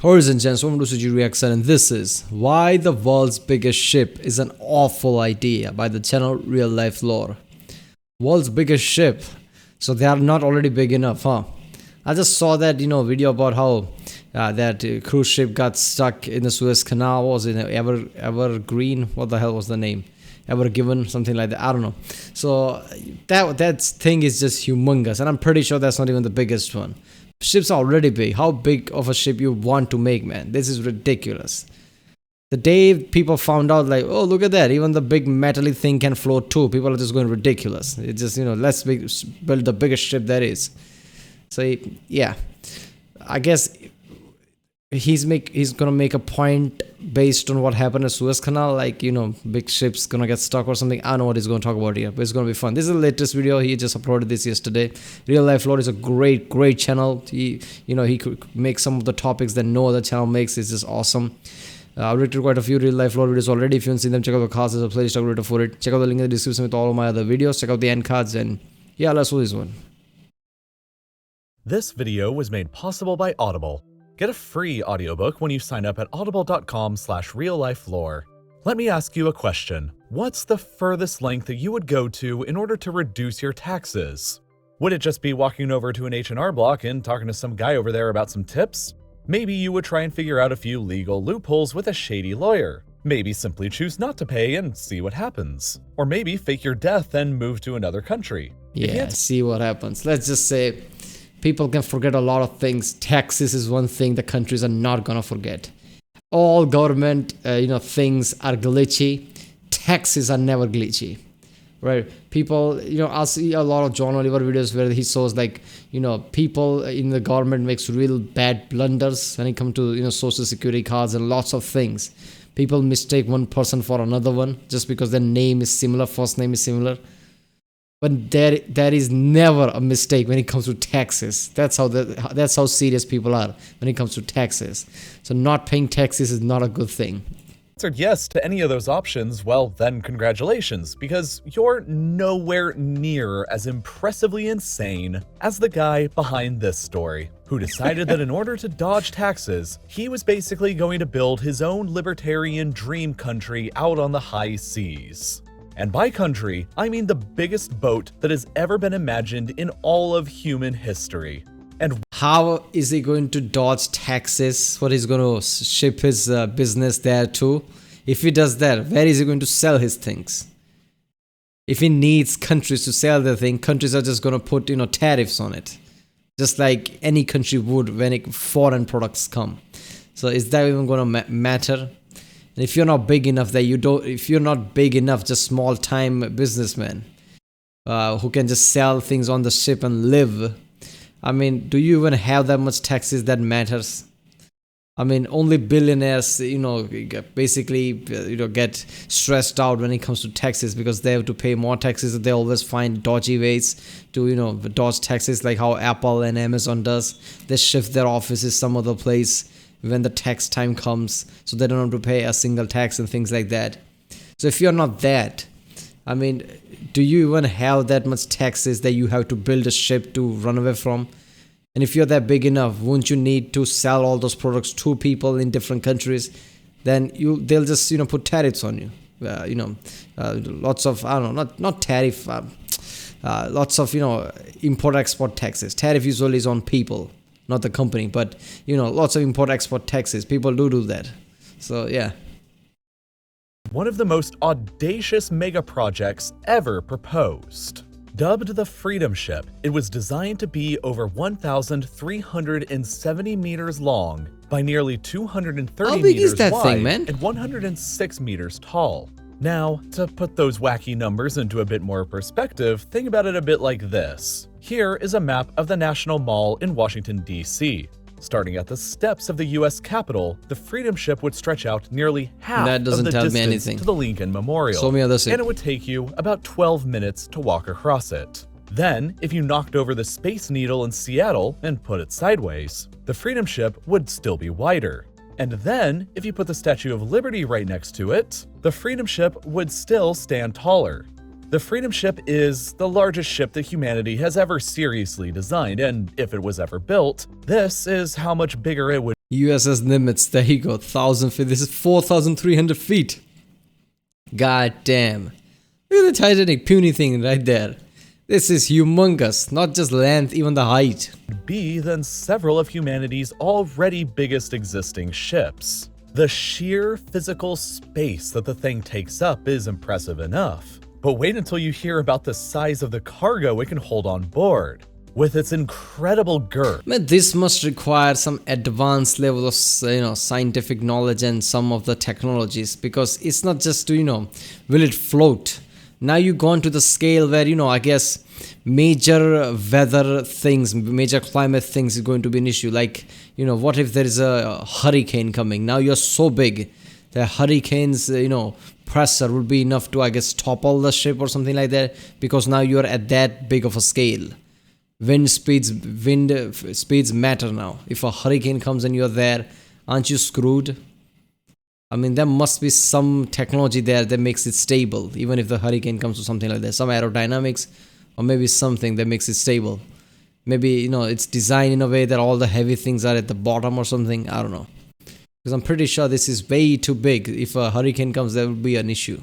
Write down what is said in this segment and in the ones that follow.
Ladies and gents, welcome to CG Reaction, and this is Why the World's Biggest Ship is an Awful Idea by the channel RealLifeLore. World's biggest ship, so they are not already big enough, huh? I just saw that video about how that cruise ship got stuck in the Suez Canal. What was it Evergreen? What the hell was the name? Ever Given, something like that. I don't know. So that thing is just humongous, and I'm pretty sure that's not even the biggest one. Ships are already big. How big of a ship you want to make, man? This is ridiculous. The day people found out, like, oh, look at that, even the big metallic thing can float too, people are just going ridiculous. It's just, let's build the biggest ship there is. So yeah, I guess he's gonna make a point based on what happened at Suez Canal, like, big ships gonna get stuck or something. I don't know what he's gonna talk about here, but it's gonna be fun. This is the latest video. He just uploaded this yesterday. RealLifeLore is a great channel. He could make some of the topics that no other channel makes. It's just awesome. I've written quite a few RealLifeLore videos already. If you haven't seen them, check out the cards. There's a playlist I've for it. Check out the link in the description with all of my other videos. Check out the end cards, and yeah, let's do this one. This video was made possible by Audible. Get a free audiobook when you sign up at audible.com/reallifelore. Let me ask you a question. What's the furthest length that you would go to in order to reduce your taxes? Would it just be walking over to an H&R Block and talking to some guy over there about some tips? Maybe you would try and figure out a few legal loopholes with a shady lawyer. Maybe simply choose not to pay and see what happens. Or maybe fake your death and move to another country. Yeah, see what happens. Let's just say people can forget a lot of things. Taxes is one thing the countries are not gonna forget. All government, things are glitchy. Taxes are never glitchy, right? People, I'll see a lot of John Oliver videos where he shows, like, people in the government makes real bad blunders when it comes to, social security cards and lots of things. People mistake one person for another one just because their name is similar, first name is similar. But there is never a mistake when it comes to taxes. That's how serious people are when it comes to taxes. So not paying taxes is not a good thing. Answered yes to any of those options, well then congratulations, because you're nowhere near as impressively insane as the guy behind this story, who decided that in order to dodge taxes, he was basically going to build his own libertarian dream country out on the high seas. And by country, I mean the biggest boat that has ever been imagined in all of human history. And how is he going to dodge taxes? What he's going to ship his business there to? If he does that, where is he going to sell his things? If he needs countries to sell their thing, countries are just going to put tariffs on it, just like any country would when foreign products come. So is that even going to matter? And if you're not big enough, just small time businessmen who can just sell things on the ship and live. I mean, do you even have that much taxes that matters? I mean, only billionaires, basically, get stressed out when it comes to taxes because they have to pay more taxes. They always find dodgy ways to, dodge taxes, like how Apple and Amazon does. They shift their offices some other place when the tax time comes, so they don't have to pay a single tax and things like that. So if you're not that, I mean, do you even have that much taxes that you have to build a ship to run away from? And if you're that big enough, won't you need to sell all those products to people in different countries? Then they'll just put tariffs on you. Lots of, I don't know, not tariff, lots of import-export taxes. Tariff usually is on people, not the company, but lots of import-export taxes. People do that. So yeah. One of the most audacious mega projects ever proposed. Dubbed the Freedom Ship, it was designed to be over 1,370 meters long by nearly 230 How big meters is that wide thing, man? and 106 meters tall. Now, to put those wacky numbers into a bit more perspective, think about it a bit like this. Here is a map of the National Mall in Washington, D.C. Starting at the steps of the U.S. Capitol, the Freedom Ship would stretch out nearly half That doesn't of the tell me distance anything. to the Lincoln Memorial, Show me other ship. and it would take you about 12 minutes to walk across it. Then, if you knocked over the Space Needle in Seattle and put it sideways, the Freedom Ship would still be wider. And then, if you put the Statue of Liberty right next to it, the Freedom Ship would still stand taller. The Freedom Ship is the largest ship that humanity has ever seriously designed, and if it was ever built, this is how much bigger it would USS Nimitz, there you go, 1,000 feet. This is 4,300 feet. God damn. Look at the Titanic puny thing right there. This is humongous, not just length, even the height. be than several of humanity's already biggest existing ships. The sheer physical space that the thing takes up is impressive enough. But wait until you hear about the size of the cargo it can hold on board. With its incredible girth, Man, this must require some advanced level of scientific knowledge and some of the technologies, because it's not just to will it float. Now you gone to the scale where I guess major weather things, major climate things is going to be an issue. Like what if there is a hurricane coming? Now you're so big that hurricanes pressure would be enough to, I guess, topple the ship or something like that, because now you're at that big of a scale. Wind speeds matter now. If a hurricane comes and you're there, aren't you screwed? I mean, there must be some technology there that makes it stable, even if the hurricane comes or something like that. Some aerodynamics, or maybe something that makes it stable. Maybe it's designed in a way that all the heavy things are at the bottom or something. I don't know, because I'm pretty sure this is way too big. If a hurricane comes, there will be an issue.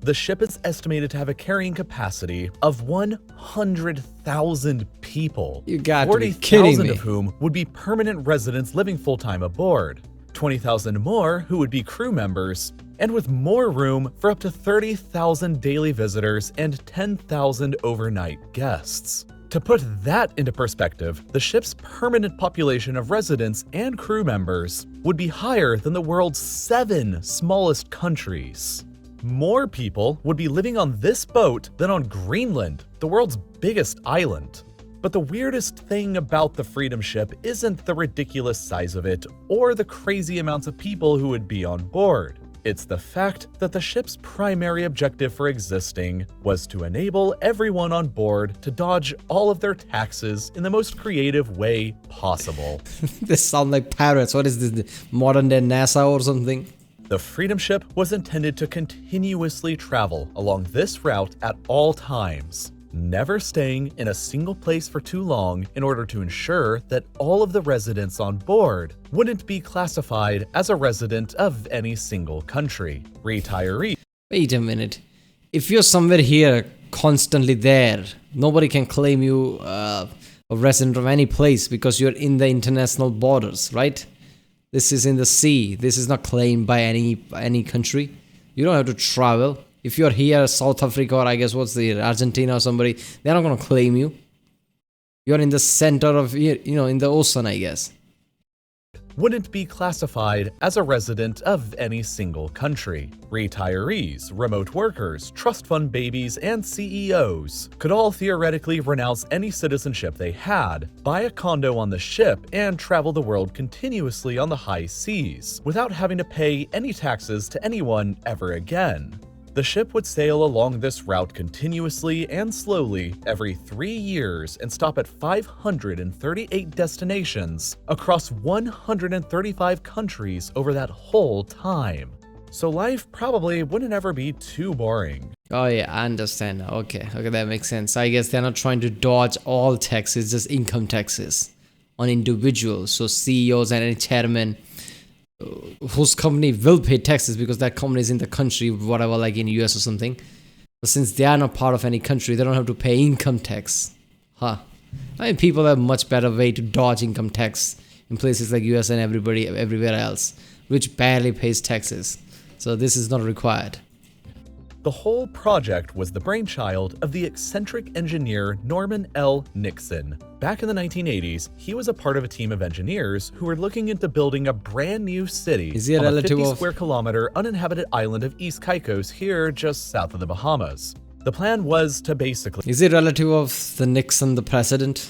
the ship is estimated to have a carrying capacity of 100,000 people. You got to be kidding 40,000 me. of whom would be permanent residents living full-time aboard, 20,000 more who would be crew members, and with more room for up to 30,000 daily visitors and 10,000 overnight guests. To put that into perspective, the ship's permanent population of residents and crew members would be higher than the world's 7 smallest countries. More people would be living on this boat than on Greenland, the world's biggest island. But the weirdest thing about the Freedom Ship isn't the ridiculous size of it or the crazy amounts of people who would be on board. It's the fact that the ship's primary objective for existing was to enable everyone on board to dodge all of their taxes in the most creative way possible. They sound like pirates. What is this, modern day NASA or something? The Freedom Ship was intended to continuously travel along this route at all times, never staying in a single place for too long in order to ensure that all of the residents on board wouldn't be classified as a resident of any single country. Retirees Wait a minute. If you're somewhere here, constantly there, nobody can claim you a resident of any place because you're in the international borders, right? This is in the sea. This is not claimed by any country. You don't have to travel. If you're here, South Africa, or I guess Argentina or somebody, they're not going to claim you. You're in the center of, in the ocean, I guess. wouldn't be classified as a resident of any single country. Retirees, remote workers, trust fund babies, and CEOs could all theoretically renounce any citizenship they had, buy a condo on the ship, and travel the world continuously on the high seas, without having to pay any taxes to anyone ever again. The ship would sail along this route continuously and slowly every 3 years and stop at 538 destinations across 135 countries over that whole time. So life probably wouldn't ever be too boring. Oh yeah, I understand now. Okay, that makes sense. I guess they're not trying to dodge all taxes, just income taxes on individuals. So CEOs and any chairman whose company will pay taxes because that company is in the country, whatever, like in US or something. But since they are not part of any country, they don't have to pay income tax. I mean, people have much better way to dodge income tax in places like US and everywhere else, which barely pays taxes. So this is not required. The whole project was the brainchild of the eccentric engineer Norman L. Nixon. Back in the 1980s, he was a part of a team of engineers who were looking into building a brand new city Is he a on the relative 50 of- square kilometer uninhabited island of East Caicos here just south of the Bahamas. The plan was to basically Is he a relative of the Nixon, the president?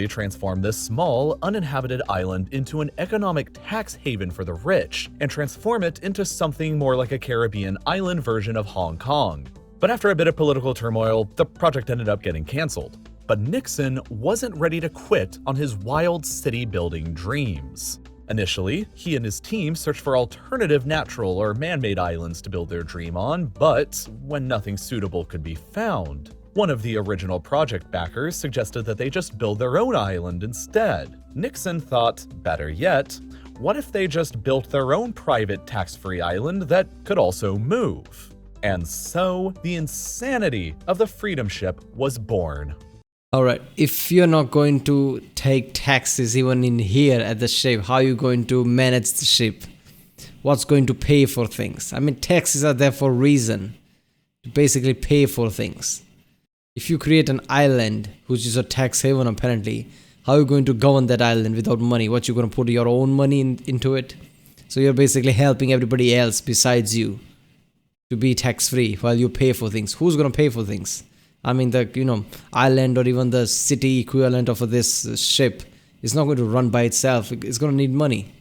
transform this small, uninhabited island into an economic tax haven for the rich, and transform it into something more like a Caribbean island version of Hong Kong. But after a bit of political turmoil, the project ended up getting cancelled. But Nixon wasn't ready to quit on his wild city-building dreams. Initially, he and his team searched for alternative natural or man-made islands to build their dream on, but when nothing suitable could be found, one of the original project backers suggested that they just build their own island instead. Nixon thought, better yet, what if they just built their own private tax-free island that could also move? And so, the insanity of the Freedom Ship was born. Alright, if you're not going to take taxes even in here at the ship, how are you going to manage the ship? What's going to pay for things? I mean, taxes are there for a reason, to basically pay for things. If you create an island, which is a tax haven apparently, how are you going to govern that island without money? What, you're going to put your own money into it? So you're basically helping everybody else besides you to be tax-free while you pay for things. Who's going to pay for things? I mean, the island or even the city equivalent of this ship is not going to run by itself. It's going to need money.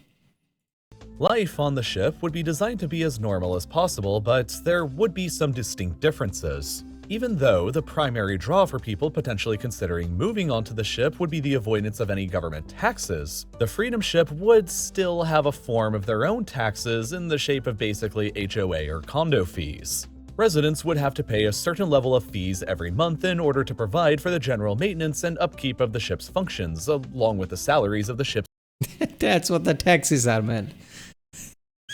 Life on the ship would be designed to be as normal as possible, but there would be some distinct differences. Even though the primary draw for people potentially considering moving onto the ship would be the avoidance of any government taxes, the Freedom Ship would still have a form of their own taxes in the shape of basically HOA or condo fees. Residents would have to pay a certain level of fees every month in order to provide for the general maintenance and upkeep of the ship's functions, along with the salaries of the ship's That's what the taxes are, man.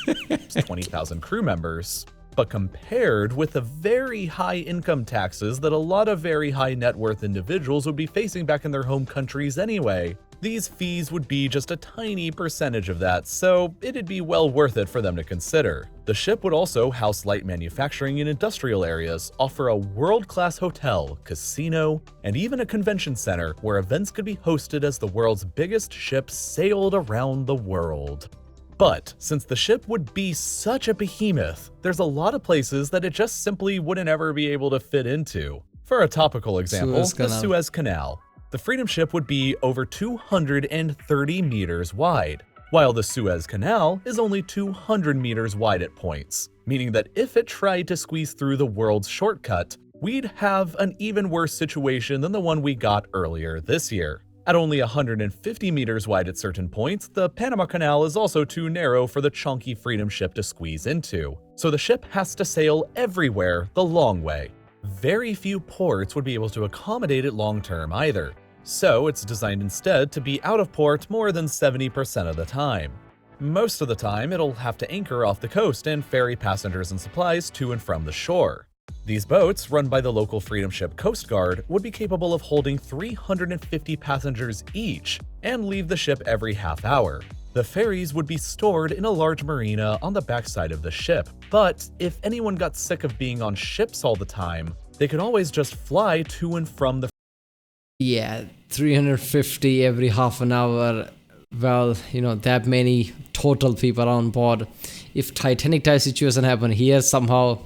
20,000 crew members. But compared with the very high income taxes that a lot of very high net worth individuals would be facing back in their home countries anyway, these fees would be just a tiny percentage of that, so it'd be well worth it for them to consider. The ship would also house light manufacturing and industrial areas, offer a world-class hotel, casino, and even a convention center where events could be hosted as the world's biggest ship sailed around the world. But since the ship would be such a behemoth, there's a lot of places that it just simply wouldn't ever be able to fit into. For a topical example, the Suez Canal. The Freedom Ship would be over 230 meters wide, while the Suez Canal is only 200 meters wide at points, meaning that if it tried to squeeze through the world's shortcut, we'd have an even worse situation than the one we got earlier this year. At only 150 meters wide at certain points, the Panama Canal is also too narrow for the chunky Freedom Ship to squeeze into, so the ship has to sail everywhere the long way. Very few ports would be able to accommodate it long-term either, so it's designed instead to be out of port more than 70% of the time. Most of the time, it'll have to anchor off the coast and ferry passengers and supplies to and from the shore. These boats, run by the local Freedom Ship Coast Guard, would be capable of holding 350 passengers each and leave the ship every half hour. The ferries would be stored in a large marina on the backside of the ship, but if anyone got sick of being on ships all the time, they could always just fly to and from the 350 every half an hour. Well, that many total people on board. If Titanic type situation happen here somehow,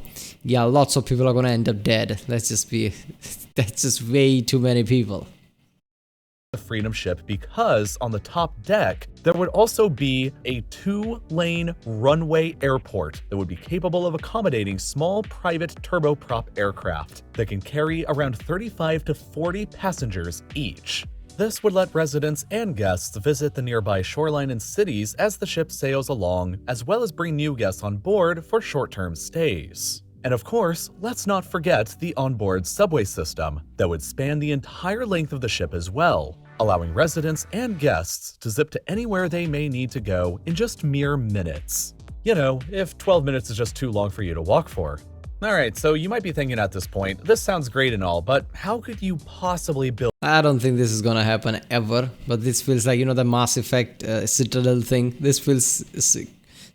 lots of people are going to end up dead. That's just way too many people. The Freedom Ship, because on the top deck, there would also be a 2-lane runway airport that would be capable of accommodating small private turboprop aircraft that can carry around 35 to 40 passengers each. This would let residents and guests visit the nearby shoreline and cities as the ship sails along, as well as bring new guests on board for short-term stays. And of course, let's not forget the onboard subway system that would span the entire length of the ship as well, allowing residents and guests to zip to anywhere they may need to go in just mere minutes. If 12 minutes is just too long for you to walk for. Alright, so you might be thinking at this point, this sounds great and all, but how could you possibly build? I don't think this is gonna happen ever, but this feels like, the Mass Effect Citadel thing. This feels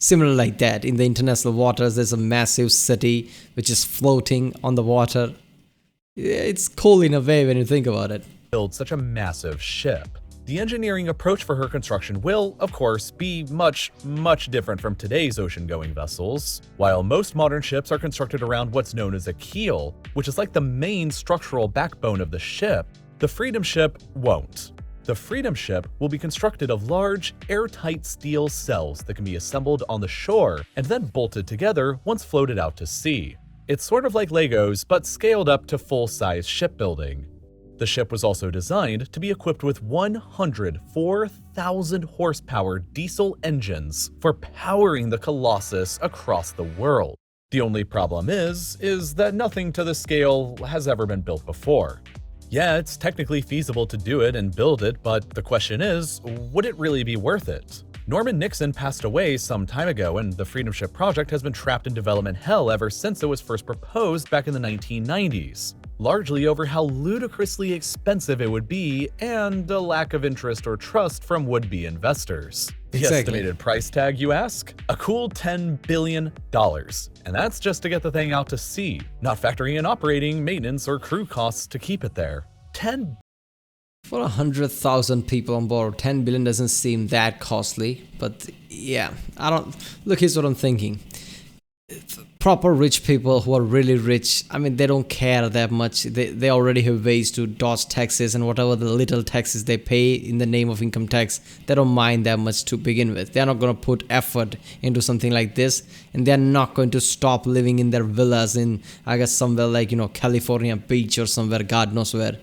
similar like that. In the international waters, there's a massive city which is floating on the water. It's cool in a way when you think about it. Build such a massive ship. The engineering approach for her construction will, of course, be much, much different from today's ocean-going vessels. While most modern ships are constructed around what's known as a keel, which is like the main structural backbone of the ship, the Freedom Ship won't. The Freedom Ship will be constructed of large, airtight steel cells that can be assembled on the shore and then bolted together once floated out to sea. It's sort of like Legos, but scaled up to full-size shipbuilding. The ship was also designed to be equipped with 100 4 1,000 horsepower diesel engines for powering the Colossus across the world. The only problem is that nothing to this scale has ever been built before. Yeah, it's technically feasible to do it and build it, but the question is, would it really be worth it? Norman Nixon passed away some time ago, and the Freedom Ship project has been trapped in development hell ever since it was first proposed back in the 1990s, largely over how ludicrously expensive it would be and a lack of interest or trust from would-be investors. The estimated price tag, you ask? A cool $10 billion. And that's just to get the thing out to sea, not factoring in operating, maintenance, or crew costs to keep it there. For 100,000 people on board, 10 billion doesn't seem that costly, but yeah, look, here's what I'm thinking. Proper rich people who are really rich, I mean, they don't care that much. They already have ways to dodge taxes, and whatever the little taxes they pay in the name of income tax, they don't mind that much to begin with. They're not going to put effort into something like this, and they're not going to stop living in their villas in, I guess, somewhere like, California beach or somewhere, God knows where.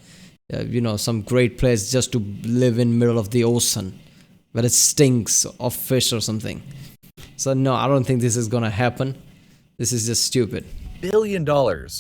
Some great place just to live in middle of the ocean where it stinks of fish or something. So no, I don't think this is gonna happen. This is just stupid. $1 billion,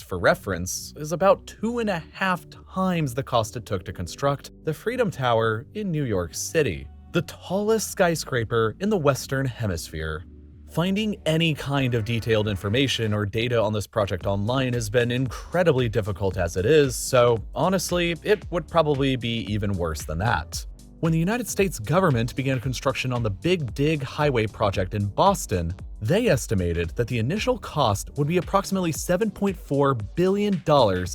for reference, is about 2.5 times the cost it took to construct the Freedom Tower in New York City, the tallest skyscraper in the Western Hemisphere. Finding any kind of detailed information or data on this project online has been incredibly difficult as it is, so honestly, it would probably be even worse than that. When the United States government began construction on the Big Dig Highway project in Boston, they estimated that the initial cost would be approximately $7.4 billion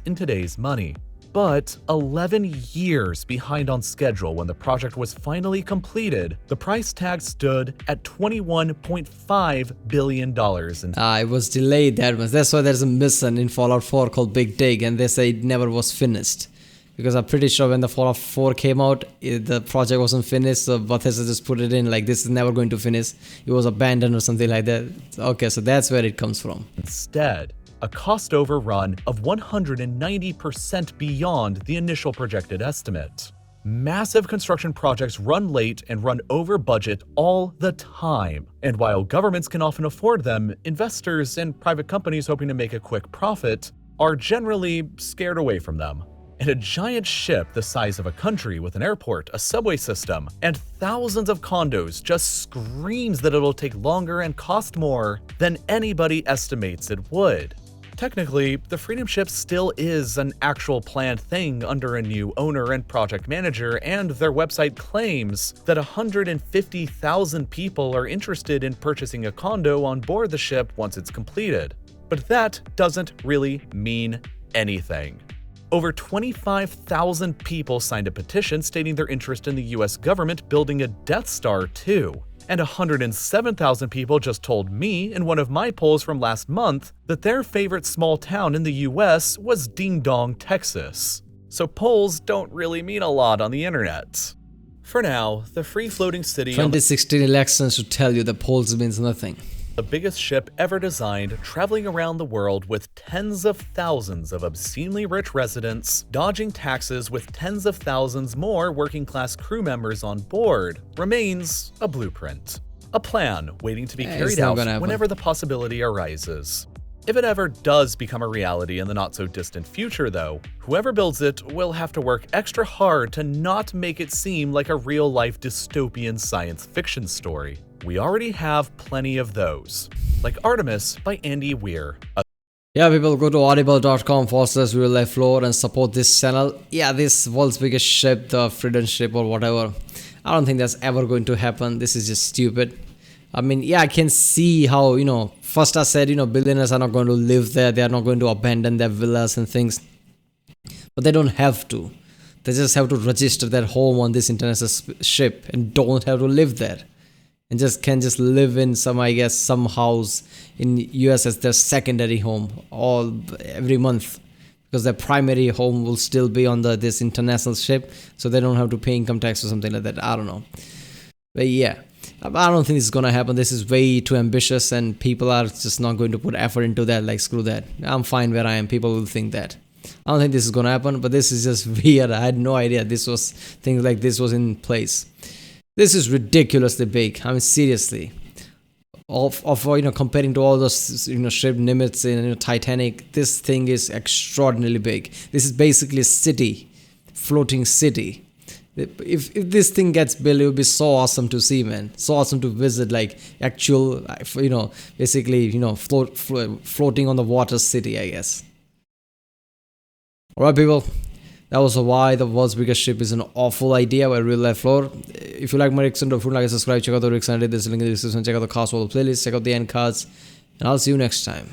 in today's money. But 11 years behind on schedule when the project was finally completed, the price tag stood at $21.5 billion. It was delayed that much. That's why there's a mission in Fallout 4 called Big Dig, and they say it never was finished. Because I'm pretty sure when the Fallout 4 came out, the project wasn't finished, so Bethesda just put it in like this is never going to finish. It was abandoned or something like that. Okay, so that's where it comes from. Instead, a cost overrun of 190% beyond the initial projected estimate. Massive construction projects run late and run over budget all the time. And while governments can often afford them, investors and private companies hoping to make a quick profit are generally scared away from them. And a giant ship the size of a country with an airport, a subway system, and thousands of condos just screams that it'll take longer and cost more than anybody estimates it would. Technically, the Freedom Ship still is an actual planned thing under a new owner and project manager, and their website claims that 150,000 people are interested in purchasing a condo on board the ship once it's completed. But that doesn't really mean anything. Over 25,000 people signed a petition stating their interest in the US government building a Death Star too. And 107,000 people just told me in one of my polls from last month that their favorite small town in the US was Ding Dong, Texas. So polls don't really mean a lot on the internet. For now, the free-floating city 2016 elections should tell you the polls means nothing. The biggest ship ever designed, traveling around the world with tens of thousands of obscenely rich residents, dodging taxes with tens of thousands more working-class crew members on board, remains a blueprint. A plan waiting to be carried out whenever the possibility arises. If it ever does become a reality in the not-so-distant future, though, whoever builds it will have to work extra hard to not make it seem like a real-life dystopian science fiction story. We already have plenty of those, like Artemis by Andy Weir. Yeah, people, go to audible.com/RealLifeLore and support this channel. Yeah, this world's biggest ship, the Freedom Ship or whatever, I don't think that's ever going to happen. This is just stupid. I mean, yeah, I can see how, first I said, billionaires are not going to live there. They are not going to abandon their villas and things. But they don't have to. They just have to register their home on this international ship and don't have to live there. And can just live in some house in US as their secondary home every month, because their primary home will still be on this international ship, so they don't have to pay income tax or something like that. I don't know, but yeah, I don't think this is gonna happen. This is way too ambitious, and people are just not going to put effort into that. Like, screw that, I'm fine where I am. People will think that. I don't think this is gonna happen, but this is just weird. I had no idea things like this was in place. This is ridiculously big. I mean, seriously. Of comparing to all those ship Nimitz and Titanic, this thing is extraordinarily big. This is basically a city, floating city. If this thing gets built, it would be so awesome to see, man. So awesome to visit, like actual, basically, floating on the water city, I guess. Alright, people. That was why the world's biggest ship is an awful idea by RealLifeLore. If you like my reaction, don't forget to subscribe. Check out the Rick Sunday. There's a link in the description. Check out the cast, all the playlists. Check out the end cards. And I'll see you next time.